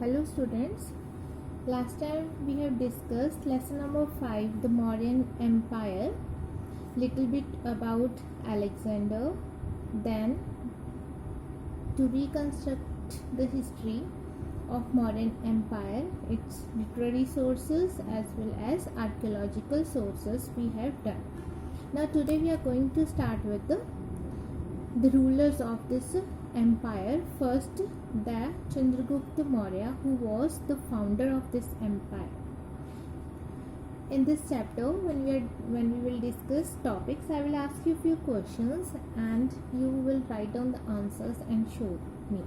Hello students, last time we have discussed lesson number 5, the Mauryan Empire, little bit about Alexander. Then to reconstruct the history of Mauryan Empire, its literary sources as well as archaeological sources we have done. Now today we are going to start with the rulers of this empire. First, the Chandragupta Maurya, who was the founder of this empire. In this chapter, when we will discuss topics, I will ask you few questions and you will write down the answers and show me.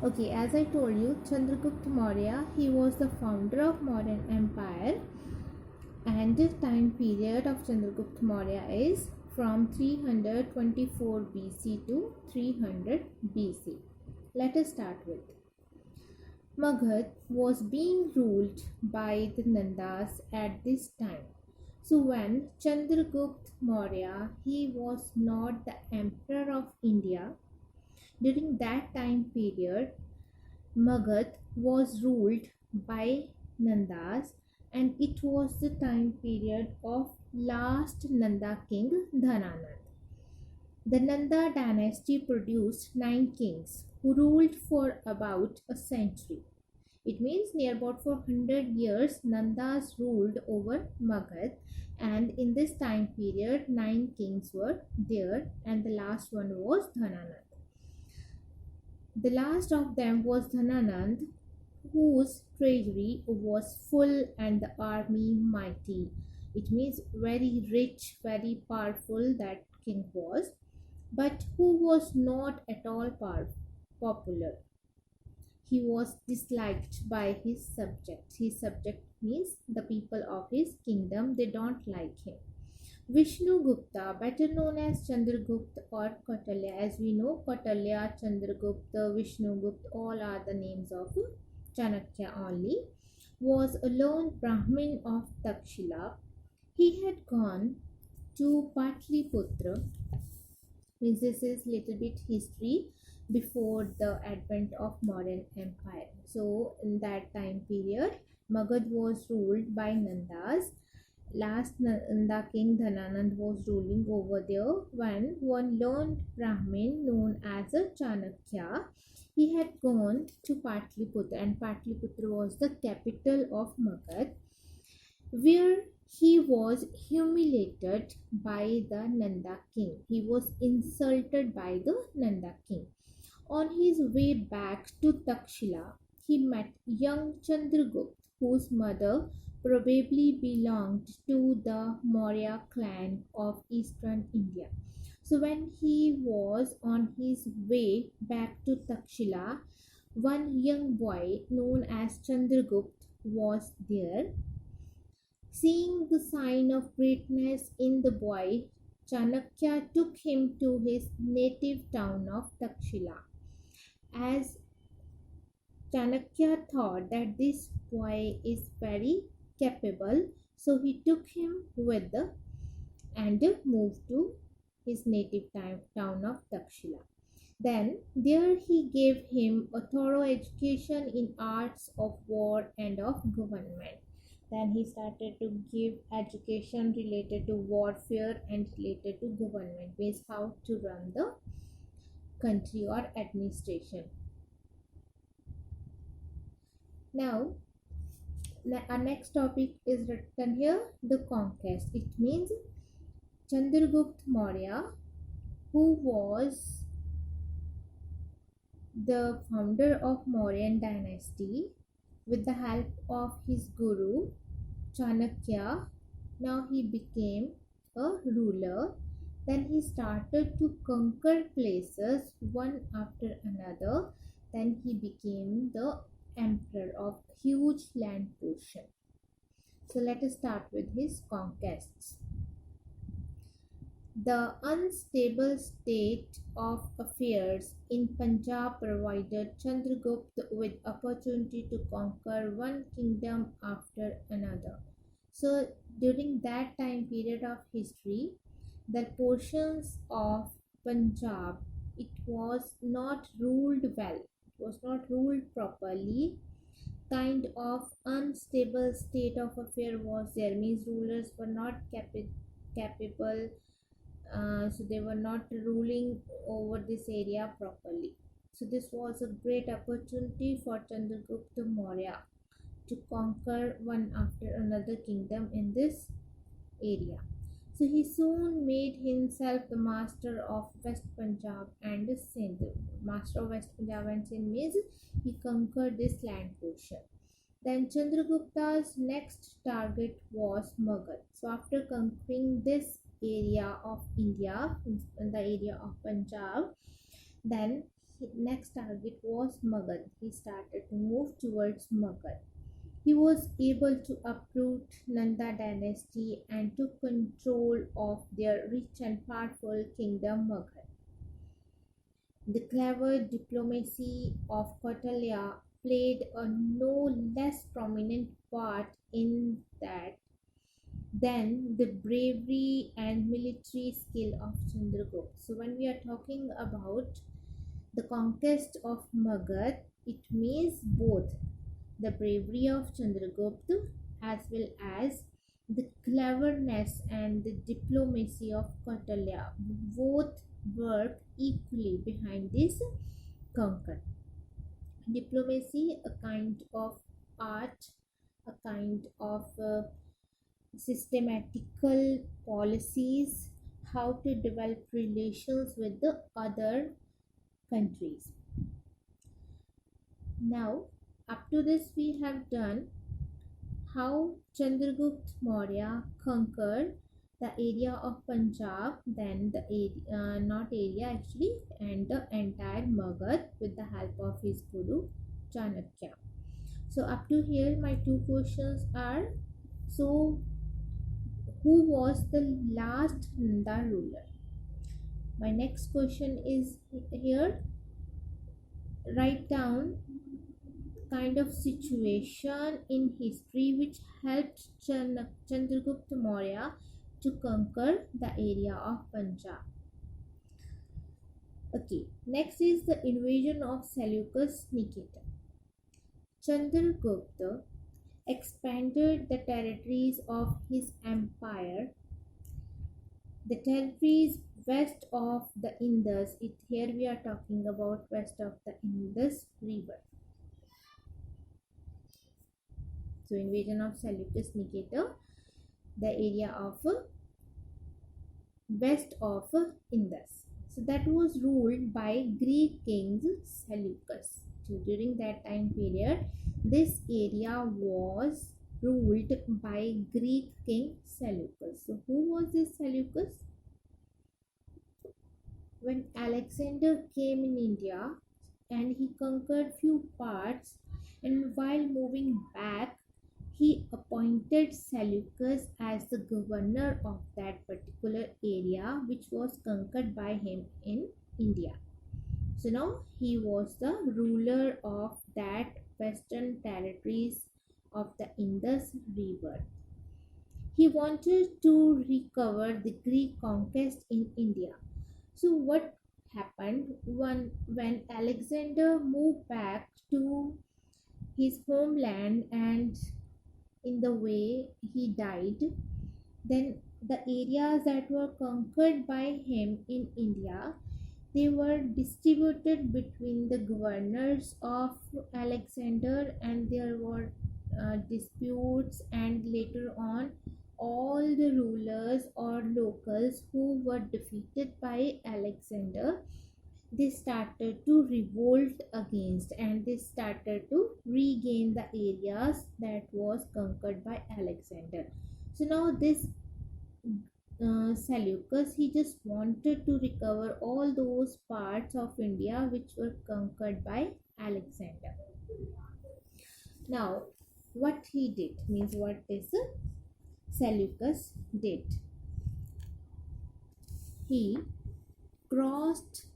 Okay, as I told you, Chandragupta Maurya, he was the founder of Mauryan Empire, and the time period of Chandragupta Maurya is from 324 BC to 300 BC. Let us start with. Magad was being ruled by the Nandas at this time. So when Chandragupta Maurya, he was not the emperor of India. During that time period, Magad was ruled by Nandas, and it was the time period of last Nanda king Dhananand. The Nanda dynasty produced 9 kings who ruled for about a century. It means near about 400 years Nandas ruled over Magad, and in this time period 9 kings were there, and the last one was Dhananand. The last of them was Dhananand, whose treasury was full and the army mighty. It means very rich, very powerful that king was, but who was not at all popular. He was disliked by his subjects. His subject means the people of his kingdom, they don't like him. Vishnu Gupta, better known as Chandragupta or Kautilya. As we know, Kautilya, Chandragupta, Vishnu Gupta, all are the names of Chanakya only, was a lone Brahmin of Takshila. He had gone to Patliputra. This is little bit history before the advent of Mauryan Empire. So in that time period, Magad was ruled by Nandas. Last Nanda king Dhananand was ruling over there when one learned Brahmin known as a Chanakya, he had gone to Patliputra, and Patliputra was the capital of Magad, where he was humiliated by the Nanda king. He was insulted by the Nanda king. On his way back to Takshila, he met young Chandragupta, whose mother probably belonged to the Maurya clan of eastern India. So when he was on his way back to Takshila, one young boy known as Chandragupta was there. Seeing the sign of greatness in the boy, Chanakya took him to his native town of Takshila. As Chanakya thought that this boy is very capable, so he took him with and moved to his native town of Takshila. Then there he gave him a thorough education in arts of war and of government. Then he started to give education related to warfare and related to government, means how to run the country or administration. Now, our next topic is written here, the conquest. It means Chandragupta Maurya, who was the founder of Mauryan dynasty, with the help of his guru Chanakya, now he became a ruler. Then he started to conquer places one after another. Then he became the emperor of huge land portion. So let us start with his conquests. The unstable state of affairs in Punjab provided Chandragupta with opportunity to conquer one kingdom after another. So during that time period of history, the portions of Punjab, it was not ruled well. was not ruled properly. Kind of unstable state of affair was there, means rulers were not capable, so they were not ruling over this area properly. So this was a great opportunity for Chandragupta Maurya to conquer one after another kingdom in this area. So he soon made himself the master of West Punjab and Sindh. Master of West Punjab and Sindh means he conquered this land portion. Then Chandragupta's next target was Mughal. So after conquering this area of India, in the area of Punjab, then next target was Mughal. He started to move towards Mughal. He was able to uproot Nanda dynasty and took control of their rich and powerful kingdom Mughal. The clever diplomacy of Kautilya played a no less prominent part in that than the bravery and military skill of Chandragupta. So when we are talking about the conquest of Magadh, it means both the bravery of Chandragupta as well as the cleverness and the diplomacy of Kautilya. Both work equally behind this conquest. Diplomacy, a kind of art, a kind of systematical policies, how to develop relations with the other countries. Now, up to this, we have done how Chandragupta Maurya conquered the area of Punjab, then the area, not area actually, and the entire Magadh with the help of his guru Chanakya. So, up to here, my two questions are: so, who was the last Nanda ruler? My next question is here: write down kind of situation in history which helped Chandragupta Maurya to conquer the area of Punjab. Okay, next is the invasion of Seleucus Nikita. Chandragupta expanded the territories of his empire. The territories west of the Indus, here we are talking about west of the Indus river. So invasion of Seleucus Nikita, the area of west of Indus. So that was ruled by Greek king Seleucus. So during that time period, this area was ruled by Greek king Seleucus. So who was this Seleucus? When Alexander came in India and he conquered few parts, and while moving back, he appointed Seleucus as the governor of that particular area which was conquered by him in India. So now he was the ruler of that western territories of the Indus river. He wanted to recover the Greek conquest in India. So what happened when Alexander moved back to his homeland and in the way he died, then the areas that were conquered by him in India, they were distributed between the governors of Alexander, and there were disputes, and later on all the rulers or locals who were defeated by Alexander, they started to revolt against, and they started to regain the areas that was conquered by Alexander. So now this Seleucus, he just wanted to recover all those parts of India which were conquered by Alexander. Now what he did, means what this Seleucus did, he crossed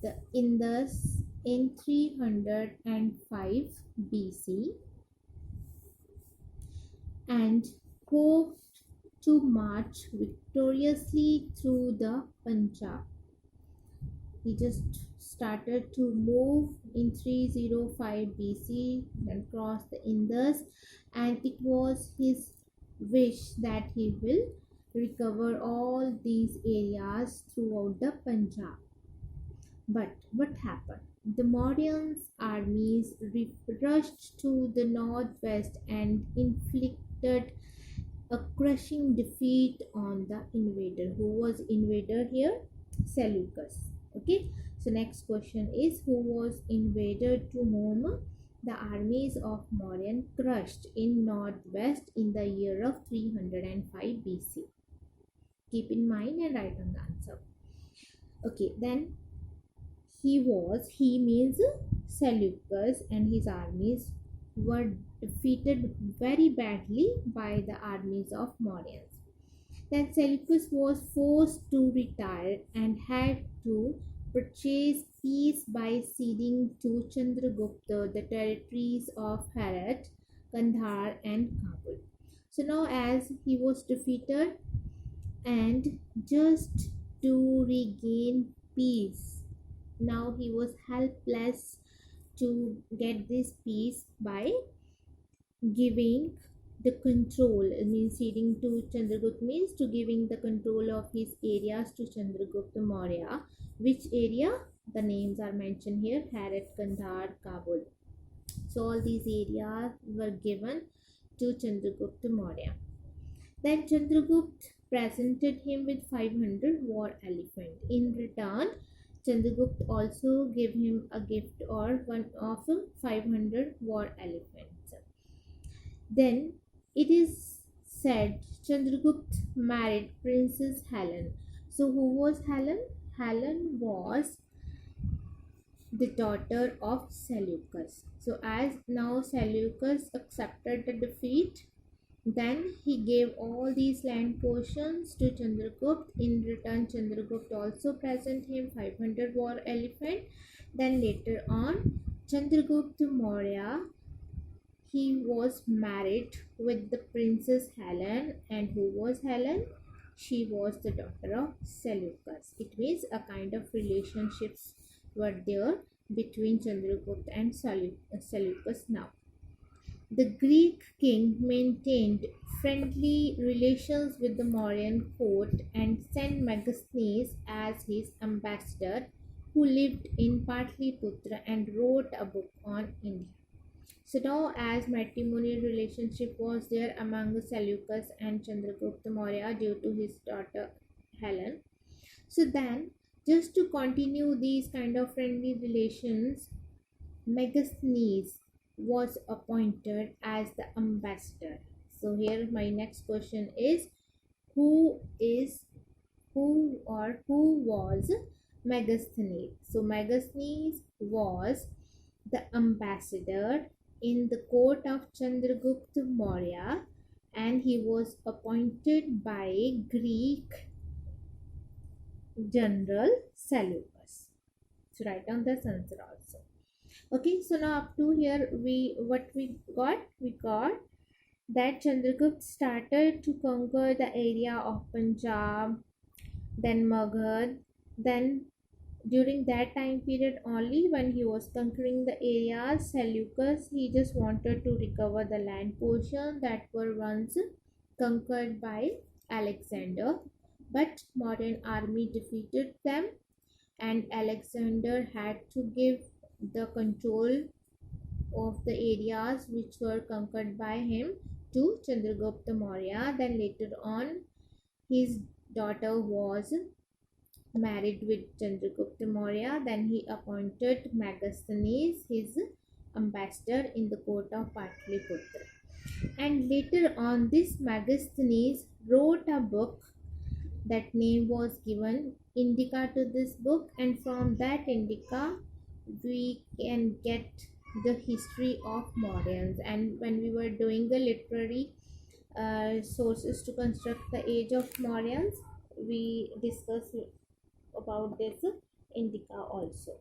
the Indus in 305 BC and hoped to march victoriously through the Punjab. he just started to move in 305 BC, then cross the Indus, and it was his wish that he will recover all these areas throughout the Punjab. But what happened? The Mauryans' armies rushed to the northwest and inflicted a crushing defeat on the invader. Who was invader here? Seleucus. Okay. So next question is, who was invader to whom the armies of Mauryan crushed in northwest in the year of 305 BC? Keep in mind and write on the answer. Okay, then he means Seleucus, and his armies were defeated very badly by the armies of Mauryans. Then Seleucus was forced to retire and had to purchase peace by ceding to Chandragupta the territories of Herat, Kandahar, and Kabul. So now, as he was defeated, and just to regain peace, now he was helpless to get this peace by giving the control, means ceding to Chandragupta means to giving the control of his areas to Chandragupta Maurya. Which area? The names are mentioned here: Herat, Kandahar, Kabul. So all these areas were given to Chandragupta Maurya. Then Chandragupta presented him with 500 war elephants. In return, Chandragupta also gave him a gift or one of 500 war elephants. Then it is said Chandragupta married Princess Helen. So who was Helen? Helen was the daughter of Seleucus. So as now Seleucus accepted the defeat, then he gave all these land portions to Chandragupta. In return, Chandragupta also present him 500 war elephant. Then later on, Chandragupta Maurya, he was married with the Princess Helen. And who was Helen? She was the daughter of Seleucus. It means a kind of relationships were there between Chandragupta and Seleucus now. The Greek king maintained friendly relations with the Mauryan court and sent Megasthenes as his ambassador, who lived in Patliputra and wrote a book on India. So now, as matrimonial relationship was there among Seleucus and Chandragupta Maurya due to his daughter Helen. So then, just to continue these kind of friendly relations, Megasthenes was appointed as the ambassador. So here my next question is, who was Megasthenes? So Megasthenes was the ambassador in the court of Chandragupta Maurya, and he was appointed by Greek general Seleucus. So write down the answer also. Okay, so now up to here we got that Chandragupta started to conquer the area of Punjab, then Magadh. Then during that time period only, when he was conquering the areas, Seleucus, he just wanted to recover the land portion that were once conquered by Alexander, but Mauryan army defeated them, and Alexander had to give the control of the areas which were conquered by him to Chandragupta Maurya. Then later on, his daughter was married with Chandragupta Maurya. Then he appointed Megasthenes his ambassador in the court of Patliputra. And later on, this Megasthenes wrote a book. That name was given Indica to this book, and from that Indica we can get the history of Mauryans. And when we were doing the literary sources to construct the age of Mauryans, we discussed about this Indica also.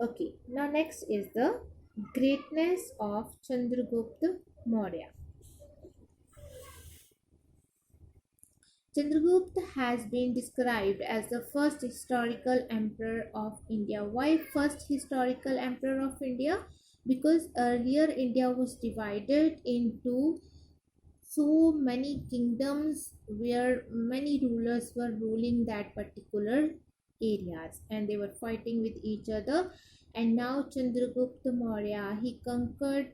Okay, now next is the greatness of Chandragupta Maurya. Chandragupta has been described as the first historical emperor of India. Why first historical emperor of India? Because earlier India was divided into so many kingdoms where many rulers were ruling that particular areas and they were fighting with each other. And now Chandragupta Maurya, he conquered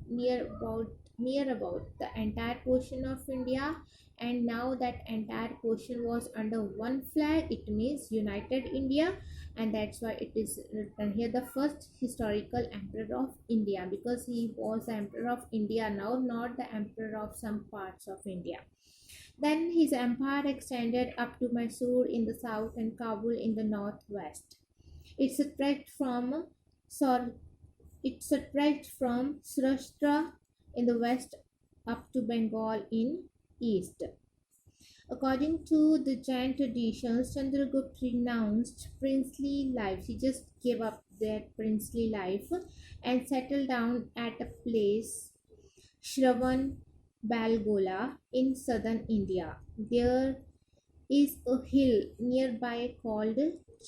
near about near about the entire portion of India, and now that entire portion was under one flag. It means United India, and that's why it is written here the first historical emperor of India, because he was the emperor of India now, not the emperor of some parts of India. Then his empire extended up to Mysore in the south and Kabul in the northwest. It spread from Sor- it spread from Saurashtra in the west up to Bengal in east. According to the Jain traditions, Chandragupta renounced princely life. He just gave up that princely life and settled down at a place, Shravan Balgola, in southern India. There is a hill nearby called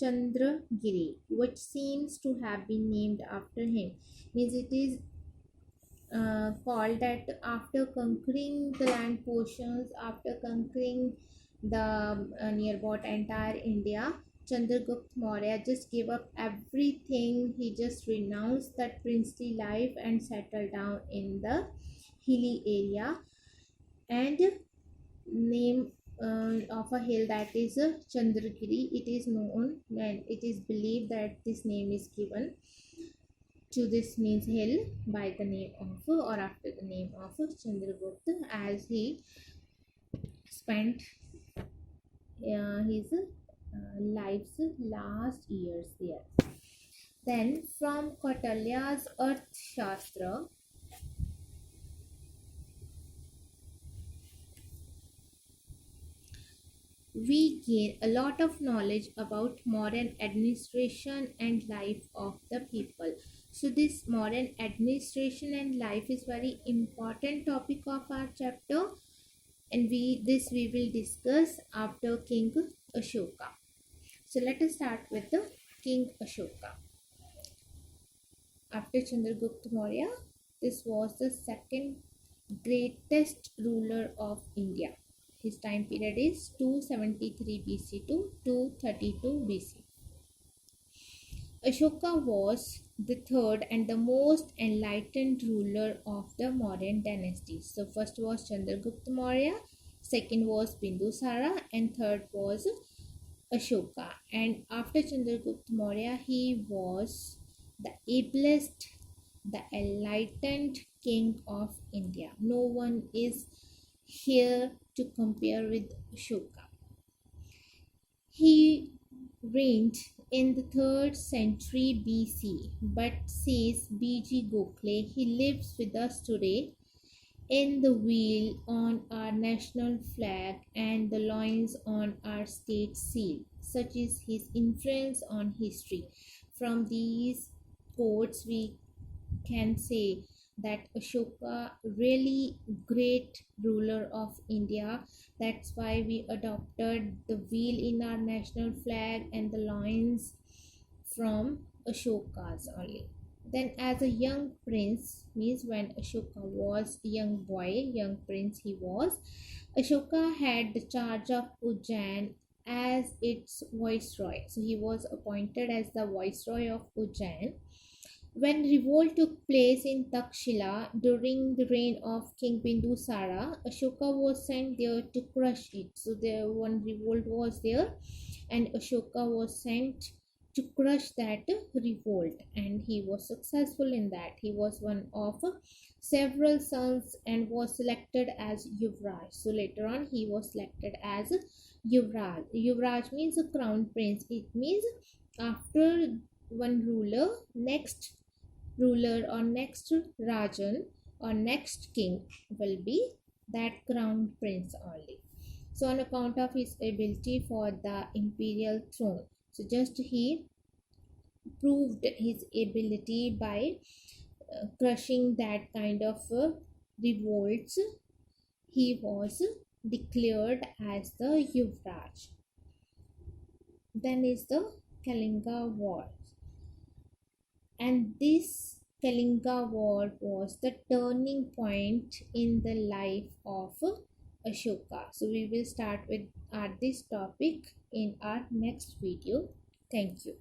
Chandragiri, which seems to have been named after him. Means it is called that after conquering the land portions, after conquering the nearby entire India, Chandragupta Maurya just gave up everything. He just renounced that princely life and settled down in the hilly area, and name of a hill, that is Chandragiri. It is known and it is believed that this name is given to this means hill by the name of or after the name of Chandragupta, as he spent his life's last years there. Then from Kautilya's Earth Shastra, we gain a lot of knowledge about Mauryan administration and life of the people. So this Mauryan administration and life is very important topic of our chapter, and we will discuss after King Ashoka. So let us start with the King Ashoka. After Chandragupta Maurya, this was the second greatest ruler of India. His time period is 273 BC to 232 BC. Ashoka was the third and the most enlightened ruler of the Mauryan dynasty. So first was Chandragupta Maurya, second was Bindusara, and third was Ashoka. And after Chandragupta Maurya, he was the ablest, the enlightened king of India. No one is here to compare with Ashoka. He reigned in the 3rd century BC, but says B.G. Gokhale, he lives with us today in the wheel on our national flag and the loins on our state seal. Such is his influence on history. From these quotes, we can say that Ashoka really great ruler of India. That's why we adopted the wheel in our national flag and the lions from Ashoka's only. Then as a young prince, means when Ashoka was a young boy, young prince he was, Ashoka had the charge of Ujjain as its viceroy. So he was appointed as the viceroy of Ujjain. When revolt took place in Takshila during the reign of King Bindusara, Ashoka was sent there to crush it. So there one revolt was there, and Ashoka was sent to crush that revolt, and he was successful in that. He was one of several sons and was selected as Yuvraj. So later on he was selected as Yuvraj. Yuvraj means a crown prince. It means after one ruler, next ruler or next Rajan or next king will be that crown prince only. So on account of his ability for the imperial throne, so just he proved his ability by crushing that kind of revolts. He was declared as the Yuvraj. Then is the Kalinga War, and this Kalinga War was the turning point in the life of Ashoka. So we will start with this topic in our next video. Thank you.